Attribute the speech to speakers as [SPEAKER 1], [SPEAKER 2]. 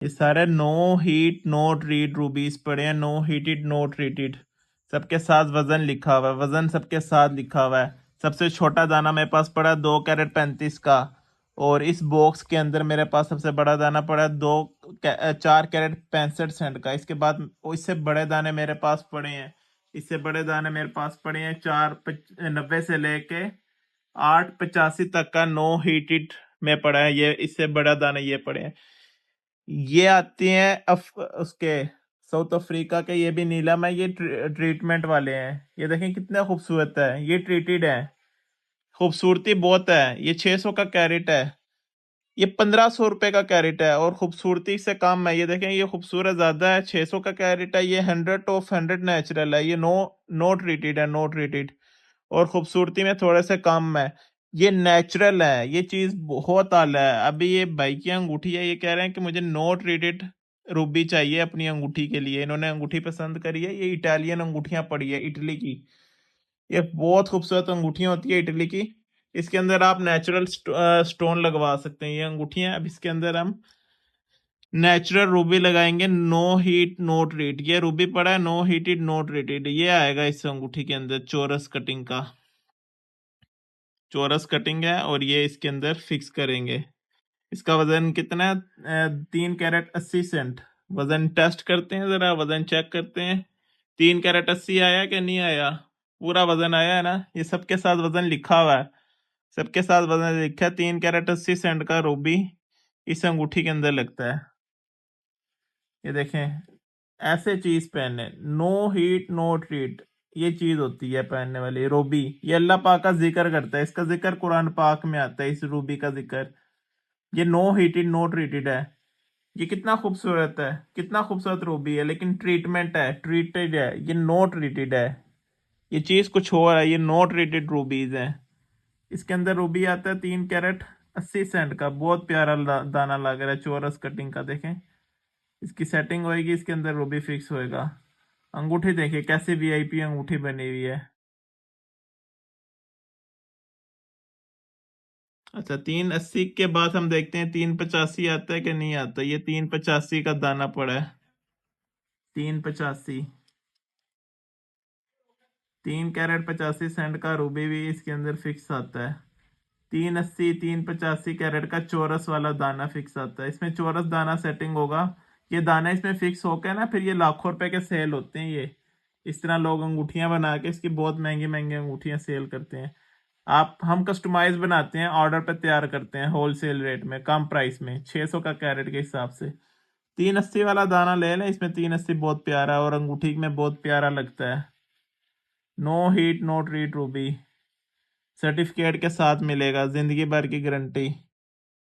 [SPEAKER 1] ये सारे no heat no treat rubies पड़े हैं, नो हीटेड नो ट्रीटेड, सबके साथ वजन लिखा हुआ है, वजन सबके साथ लिखा हुआ है। सबसे छोटा दाना मेरे पास पड़ा 2 कैरेट 35 का, और इस बॉक्स के अंदर मेरे पास सबसे बड़ा दाना पड़ा 4 कैरेट 65 सेंट का। इसके बाद इससे बड़े दाने मेरे पास पड़े हैं, इससे बड़े दाने मेरे पास पड़े हैं 490 से लेके 885 तक का नो हीटेड में पड़ा है। ये इससे बड़ा दाना ये पड़े हैं। ये आती हैं उसके साउथ अफ्रीका के, ये भी नीलम है, ये ट्रीटमेंट वाले हैं। ये देखें कितने खूबसूरत है, ये ट्रीटेड है, खूबसूरती बहुत है। ये 600 का कैरेट है, ये 1500 रुपए का कैरेट है, और खूबसूरती से कम है। ये देखें ये खूबसूरत ज्यादा है, 600 का कैरेट है। ये 100 ऑफ 100 नेचुरल है, ये नो नो ट्रीटेड है, नो ट्रीटेड, और खूबसूरती में थोड़े से कम है। ये नेचुरल है, ये चीज बहुत आला है। अभी ये भाई की अंगूठी है, ये कह रहे हैं कि मुझे नो ट्रीटेड रूबी चाहिए अपनी अंगूठी के लिए। इन्होंने अंगूठी पसंद करी है, ये इटालियन अंगूठियां पड़ी है, इटली की। ये बहुत खूबसूरत अंगूठियां होती है इटली की। इसके अंदर आप नेचुरल स्टोन लगवा सकते हैं। ये अंगूठियां, अब इसके अंदर हम नेचुरल रूबी लगाएंगे, नो हीट नो ट्रीट। ये रूबी पड़ा है नो हीटेड नो ट्रीटेड, ये आएगा इस अंगूठी के अंदर। चोरस कटिंग का चोरस कटिंग है, और ये इसके अंदर फिक्स करेंगे। इसका वजन कितना है? 3 कैरेट 80 सेंट। वजन टेस्ट करते हैं, जरा वजन चेक करते हैं। 3 कैरेट 80 आया कि नहीं आया? पूरा वजन आया है ना? ये सबके साथ वजन लिखा हुआ है, सबके साथ वजन लिखा है। 3 कैरेट 80 सेंट का रूबी इस अंगूठी के अंदर लगता है। ये देखें, ऐसे चीज पहने, नो हीट नो ट्रीट, ये चीज होती है पहनने वाली रूबी। ये अल्लाह पाक का जिक्र करता है, इसका जिक्र कुरान पाक में आता है, इस रूबी का जिक्र। ये नो हीटेड नो ट्रीटेड है। ये कितना खूबसूरत है, कितना खूबसूरत रूबी है, लेकिन ट्रीटमेंट है, ट्रीटेड है, ये नो ट्रीटेड है। ये चीज कुछ और है, ये नो ट्रीटेड रूबीज है। इसके अंदर रूबी आता है 3 कैरेट 80 सेंट का। बहुत प्यारा दाना लग रहा है, चोरस कटिंग का। देखें, इसकी सेटिंग होएगी, इसके अंदर रूबी फिक्स होएगा। अंगूठी देखिए कैसी वीआईपी अंगूठी बनी हुई है। अच्छा, 380 के बाद हम देखते हैं 385 आता है कि नहीं आता। ये 385 का दाना पड़ा है, 385। 3 कैरेट 85 सेंट का रूबी भी इसके अंदर फिक्स आता है। 380 385 कैरेट का चौरस वाला दाना फिक्स आता है। इसमें चौरस दाना सेटिंग होगा। ये दाना इसमें फिक्स होकर ना, फिर ये लाखों रुपए के सेल होते हैं। ये इस तरह लोग अंगूठियां बना के इसकी बहुत महंगी महंगी अंगूठियां सेल करते हैं। हम कस्टमाइज बनाते हैं, ऑर्डर पे तैयार करते हैं, होलसेल रेट में, कम प्राइस में, 600 का कैरेट के हिसाब से। 380 वाला दाना ले लें, इसमें 380 बहुत प्यारा है, और अंगूठी में बहुत प्यारा लगता है। No heat no treat ruby certificate के साथ मिलेगा, जिंदगी भर की गारंटी।